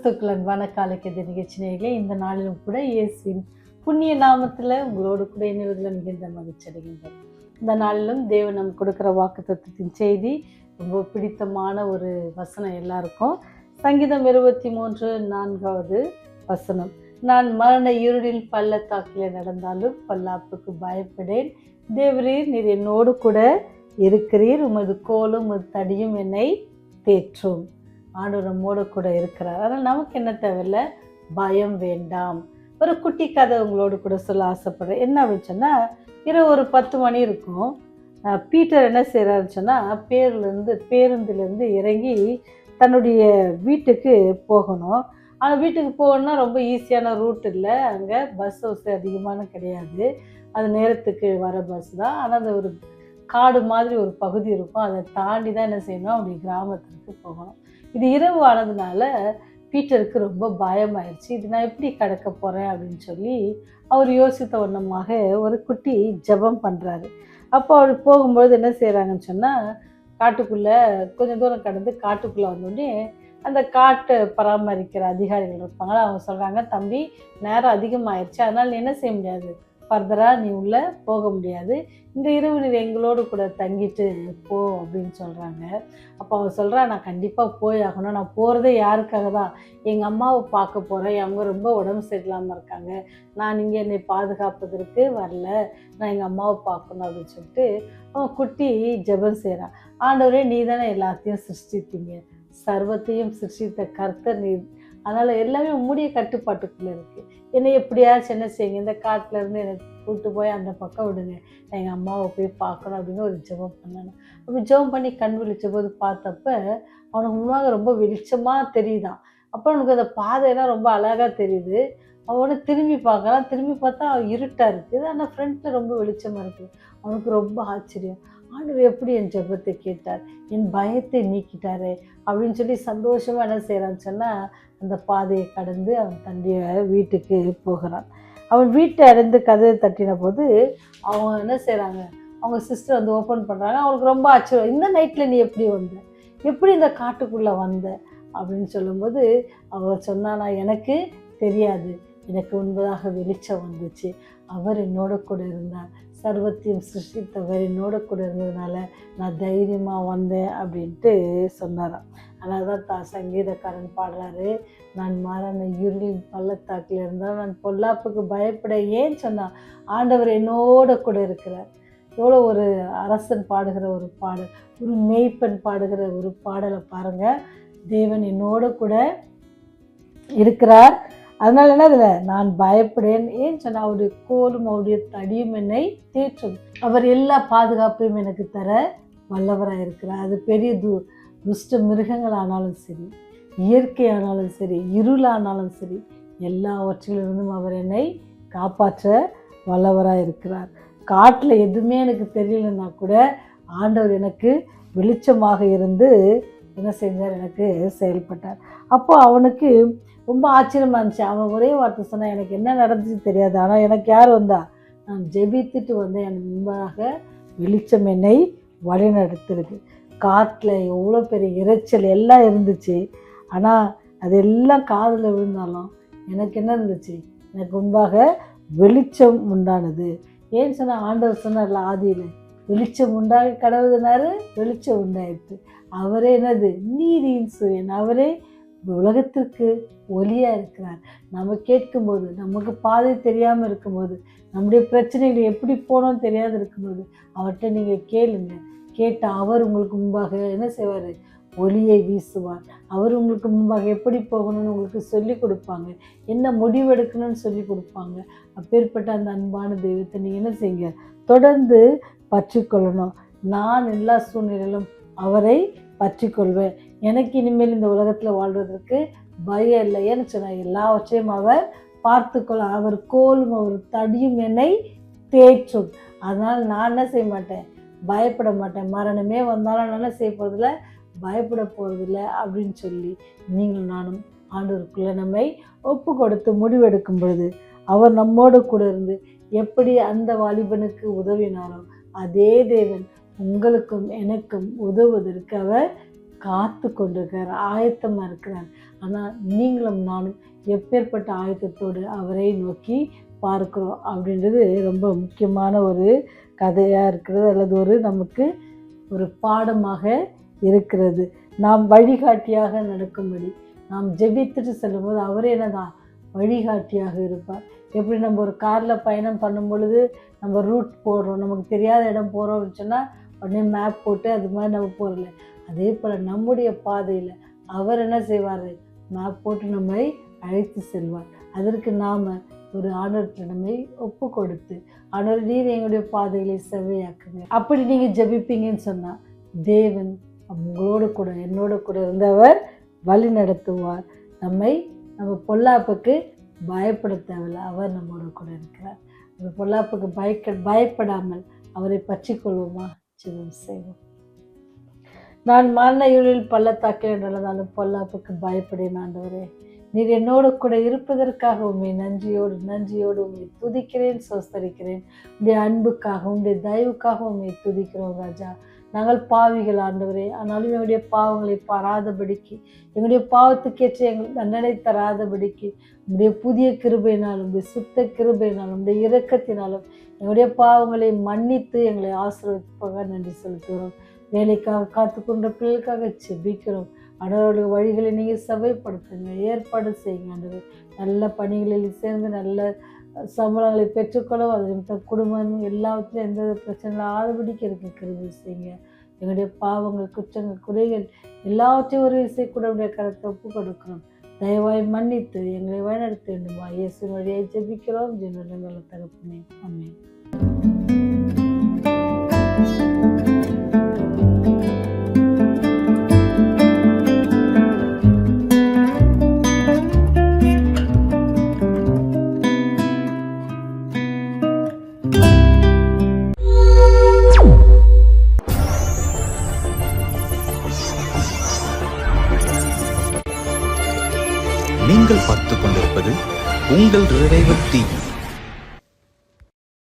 கிறிஸ்துக்கள் அன்பான காலைக்கதை நிகழ்ச்சி நேயர்களே, இந்த நாளிலும் கூட இயேசுவின் புண்ணிய நாமத்தில் உங்களோடு கூட இணைவதில் மிகுந்த மகிழ்ச்சி அடைகின்றோம். இந்த நாளிலும் தேவன் நமக்கு கொடுக்குற வாக்குத்தத்தத்தின் செய்தி ரொம்ப பிடித்தமான ஒரு வசனம் எல்லாருக்கும். சங்கீதம் 23:4 வசனம். நான் மரண இருளில் பள்ளத்தாக்கில் நடந்தாலும் பல்லாப்புக்கு பயப்படேன். தேவரீர் நீர் என்னோடு கூட இருக்கிறீர், உமது கோலும் உமது தடியும் என்னை தேற்றும். ஆண்டவர் நம்மோடு கூட இருக்கிறார். அதனால் நமக்கு என்ன தேவையில்லை, பயம் வேண்டாம். ஒரு குட்டி கதை உங்களோடு கூட சொல்ல ஆசைப்படுறேன். என்ன அப்படின்னு சொன்னால், இரவு ஒரு 10 மணி இருக்கும். பீட்டர் என்ன செய்கிறாருன்னு சொன்னால், பேருந்துலேருந்து இறங்கி தன்னுடைய வீட்டுக்கு போகணும். ஆனால் வீட்டுக்கு போகணுன்னா ரொம்ப ஈஸியான ரூட் இல்லை, அங்கே பஸ் வசதி அதிகமான கிடையாது. அது நேரத்துக்கு வர பஸ் தான். ஆனால் அந்த ஒரு காடு மாதிரி ஒரு பகுதி இருக்கும், அதை தாண்டி தான் என்ன செய்யணும், அப்படி கிராமத்திற்கு போகணும். இது இரவு ஆனதுனால பீட்டருக்கு ரொம்ப பயமாயிடுச்சு. இது நான் எப்படி கடக்க போகிறேன் அப்படின்னு சொல்லி அவர் யோசித்த வண்ணமாக ஒரு குட்டி ஜெபம் பண்ணுறாரு. அப்போ அவர் போகும்பொழுது என்ன செய்கிறாங்கன்னு சொன்னால், காட்டுக்குள்ளே கொஞ்சம் தூரம் கடந்து காட்டுக்குள்ளே வந்தோடனே அந்த காட்டை பராமரிக்கிற அதிகாரிகள் இருப்பாங்களா, அவங்க சொல்கிறாங்க, தம்பி நேரம் அதிகமாகிடுச்சு, அதனால் நீ என்ன செய்ய முடியாது, ஃபர்தராக நீ உள்ளே போக முடியாது, இந்த இரவு நீர் எங்களோடு கூட தங்கிட்டு போ அப்படின்னு சொல்கிறாங்க. அப்போ அவன் சொல்கிறான், நான் கண்டிப்பாக போய் ஆகணும். நான் போகிறதே யாருக்காக தான், எங்கள் அம்மாவை பார்க்க போகிறேன். அவங்க ரொம்ப உடம்பு சரியில்லாமல் இருக்காங்க. நான் இங்கே என்னை பாதுகாப்பதற்கு வரல, நான் எங்கள் அம்மாவை பார்க்கணும் அப்படின்னு சொல்லிட்டு அவன் குட்டி ஜெபம் செய்கிறான். ஆண்டவரே, நீ தானே எல்லாத்தையும் சிருஷ்டித்தீங்க, சர்வத்தையும் சிருஷ்டித்த கர்த்தர் நீர், அதனால் எல்லாமே உம்முடைய கட்டுப்பாட்டுக்குள்ளே இருக்குது. என்னை எப்படியாச்சும் என்ன செய்யுங்க, இந்த காட்டிலேருந்து என்னை கூப்பிட்டு போய் அந்த பக்கம் விடுங்க, நான் எங்கள் அம்மாவை போய் பார்க்கணும் அப்படின்னு ஒரு ஜெபம் பண்ணணும். அப்படி ஜெபம் பண்ணி கண் விழிச்ச போது பார்த்தப்ப அவனுக்கு முன்னாக ரொம்ப வெளிச்சமாக தெரியுதான். அப்போ அவனுக்கு அந்த பாதையெல்லாம் ரொம்ப அழகாக தெரியுது. அவனை திரும்பி பார்க்கலாம், திரும்பி பார்த்தா இருட்டாக இருக்குது, ஆனால் ஃப்ரண்ட்டில் ரொம்ப வெளிச்சமாக இருக்குது. அவனுக்கு ரொம்ப ஆச்சரியம். ஆண்டவர் எப்படி என் ஜெபத்தை கேட்டார், என் பயத்தை நீக்கிட்டாரு அப்படின்னு சொல்லி சந்தோஷமாக என்ன செய்கிறான்னு சொன்னால், அந்த பாதையை கடந்து அவன் தன்னுடைய வீட்டுக்கு போகிறான். அவன் வீட்டை அடைந்து கதவை தட்டின போது அவங்க என்ன செய்கிறாங்க, அவங்க சிஸ்டர் வந்து ஓப்பன் பண்ணுறாங்க. அவங்களுக்கு ரொம்ப ஆச்சரியம், இந்த நைட்டில் நீ எப்படி வந்த, எப்படி இந்த காட்டுக்குள்ளே வந்த அப்படின்னு சொல்லும்போது அவள் சொன்னா, எனக்கு தெரியாது, எனக்கு முன்பதாக வெளிச்சம் வந்துச்சு, அவர் என்னோட கூட இருந்தார், சர்வத்தையும் சிருஷ்டித்தவர் என்னோட கூட இருந்ததுனால நான் தைரியமாக வந்தேன் அப்படின்ட்டு சொன்னாராம். அதனால தான் சங்கீதக்காரன் பாடுறாரு, நான் மரண இருளின் பள்ளத்தாக்கில் இருந்தால் நான் பொல்லாப்புக்கு பயப்பட ஏன் சொன்னான், ஆண்டவர் என்னோட கூட இருக்கிறார். எவ்வளோ ஒரு அரசன் பாடுகிற ஒரு பாடல், ஒரு மேய்ப்பன் பாடுகிற ஒரு பாடலை பாருங்கள். தேவன் என்னோட கூட இருக்கிறார், அதனால் என்ன இதில் நான் பயப்படேன் ஏன் சொன்னால், அவருடைய கோலும் அவருடைய தடியும் என்னை தேற்றும், அவர் எல்லா பாதுகாப்பையும் எனக்கு தர வல்லவராக இருக்கிறார். அது பெரிய துஷ்ட மிருகங்களானாலும் சரி, இயற்கையானாலும் சரி, இருளானாலும் சரி, எல்லாவற்றிலிருந்தும் அவர் என்னை காப்பாற்ற வல்லவராக இருக்கிறார். காட்டில் எதுவுமே எனக்கு தெரியலன்னா கூட ஆண்டவர் எனக்கு வெளிச்சமாக இருந்து என்ன செஞ்சார், எனக்கு செயல்பட்டார். அப்போ அவனுக்கு ரொம்ப ஆச்சரியமாக இருந்துச்சு. அவன் ஒரே வார்த்தை சொன்னான், எனக்கு என்ன நடந்துச்சு தெரியாது, ஆனால் எனக்கு யார் வந்தா, நான் ஜெபித்துட்டு வந்தேன், என் முன்பாக வெளிச்சம் என்னை வழிநடத்திருக்கு. காட்டில் எவ்வளோ பெரிய இரைச்சல் எல்லாம் இருந்துச்சு, ஆனால் அதெல்லாம் காதில் விழுந்தாலும் எனக்கு என்ன இருந்துச்சு, எனக்கு முன்பாக வெளிச்சம் உண்டானது. ஏன்னு சொன்னால், ஆண்டவர் சொன்னார்ல ஆதியில், வெளிச்சம் உண்டாகி கடவுள்னாரு, வெளிச்சம் உண்டாயிடுச்சு. அவரே என்னது, நீதியின் சூரியன், அவரே உலகத்திற்கு ஒளியாக இருக்கிறார். நம்ம கேட்கும்போது, நமக்கு பாதை தெரியாமல் இருக்கும்போது, நம்முடைய பிரச்சனைகள் எப்படி போனோன்னு தெரியாது இருக்கும்போது அவர்கிட்ட நீங்கள் கேளுங்க. கேட்டால் அவர் உங்களுக்கு முன்பாக என்ன செய்வார், ஒளியை வீசுவார். அவர் உங்களுக்கு முன்பாக எப்படி போகணும்னு உங்களுக்கு சொல்லி கொடுப்பாங்க, என்ன முடிவெடுக்கணும்னு சொல்லி கொடுப்பாங்க. அப்பேற்பட்ட அந்த அன்பான தெய்வத்தை நீங்கள் என்ன செய்யுங்க, தொடர்ந்து பற்றி கொள்ளணும். நான் எல்லா சூழ்நிலையிலும் அவரை பற்றி கொள்வேன். எனக்கு இனிமேல் இந்த உலகத்தில் வாழ்வதற்கு பயம் இல்லை. ஏன்னு சொன்னால், எல்லாவற்றையும் அவர் பார்த்துக்கொள்ள, அவர் கோலும் அவர் தடியும் என்னை தேற்றும். அதனால் நான் என்ன செய்ய மாட்டேன், பயப்பட மாட்டேன். மரணமே வந்தாலும் நான் என்ன செய்ய போகிறதில்ல, பயப்பட போகிறதில்ல அப்படின்னு சொல்லி நீங்களும் நானும் ஆண்டவருக்குள்ளே நம்மை ஒப்பு கொடுத்து முடிவெடுக்கும் பொழுது, அவர் நம்மோடு கூட இருந்து எப்படி அந்த வாலிபனுக்கு உதவினாரோ, அதே தேவன் உங்களுக்கும் எனக்கும் உதவுவதற்கு அவர் காத்து கொண்டிருக்கிறார், ஆயத்தமாக இருக்கிறார். ஆனால் நீங்களும் நானும் எப்பேற்பட்ட ஆயத்தத்தோடு அவரை நோக்கி பார்க்கிறோம் அப்படின்றது ரொம்ப முக்கியமான ஒரு கதையாக இருக்கிறது, அல்லது நமக்கு ஒரு பாடமாக இருக்கிறது. நாம் வழிகாட்டியாக நடக்கும்படி நாம் ஜெபித்துட்டு செல்லும்போது அவரே என்னதான் வழிகாட்டியாக இருப்பார். எப்படி நம்ம ஒரு காரில் பயணம் பண்ணும் பொழுது நம்ம ரூட் போடுறோம், நமக்கு தெரியாத இடம் போகிறோம் அப்படின்னு சொன்னால் உடனே மேப் போட்டு அது மாதிரி நம்ம போகிறல, அதே போல் நம்முடைய பாதையில் அவர் என்ன செய்வார், மேப் போட்டு நம்மை அழைத்து செல்வார். அதற்கு நாம் ஒரு ஆண்டவர்கிட்ட நம்மை ஒப்பு கொடுத்து, ஆண்டவர் நீர் எங்களுடைய பாதைகளை செவ்வையாக்குங்க, அப்படி நீங்கள் ஜெபிப்பீங்கன்னு சொன்னால் தேவன் உங்களோடு கூட என்னோட கூட இருந்தவர் வழி நடத்துவார். நம்ம பொல்லாப்புக்கு பயப்பட தேவையில்லை, அவர் நம்மோட கூட இருக்கிறார். அந்த பொல்லாப்புக்கு பயப்படாமல் அவரை பற்றி கொள்வோமா? ஜெபம் செய்வோம். நான் மரண இருளில் பள்ளத்தாக்கில் நடந்தாலும் பொல்லாப்புக்கு பயப்படேன் ஆண்டவரே. நீர் என்னோடு கூட இருப்பதற்காக உண்மை நன்றியோடு உண்மை துதிக்கிறேன், சோஸ்தரிக்கிறேன். உடைய அன்புக்காக உடைய தயவுக்காக உண்மை துதிக்கிறோம் ராஜா. நாங்கள் பாவிகள் ஆண்டவரே, ஆனாலும் எங்களுடைய பாவங்களை பாராதபடிக்கு, எங்களுடைய பாவத்துக்கேற்ற எங்கள் தண்டனை தராதபடிக்கு உங்களுடைய புதிய கிருபையினாலும் உங்களுடைய சுத்த கிருபையினாலும் உங்களுடைய இரக்கத்தினாலும் எங்களுடைய பாவங்களை மன்னித்து எங்களை ஆசீர்வதிப்பாக நன்றி செலுத்துகிறோம். வேலைக்காக காத்துக்கொண்ட பிள்ளைகளுக்காக செபிக்கிறோம். ஆண்டவருடைய வழிகளை நீங்கள் சபைப்படுத்துங்க, ஏற்பாடு செய்யுங்க ஆண்டவர். நல்ல பணிகளில் சேர்ந்து நல்ல சம்பளங்களை பெற்றுக்கொள்ள, அது குடும்பம் எல்லாத்துலையும் எந்த பிரச்சனையும் ஆதபடிக்கு இருக்க கிருபை செய்யுங்க. எங்களுடைய பாவங்கள், குற்றங்கள், குறைகள் எல்லாவற்றையும் ஒரு விசை கூட உடைய கருத்தை ஒப்பு கொடுக்கிறோம். தயவாய் மன்னித்து எங்களை வழிநடத்த வேண்டுமா? இயேசு வழியை ஜெபிக்கிறோம் நல்ல தகப்பனே, ஆமென். நீங்கள் பார்த்துக் கொண்டிருப்பது உங்கள் ரிவைவல் டிவி.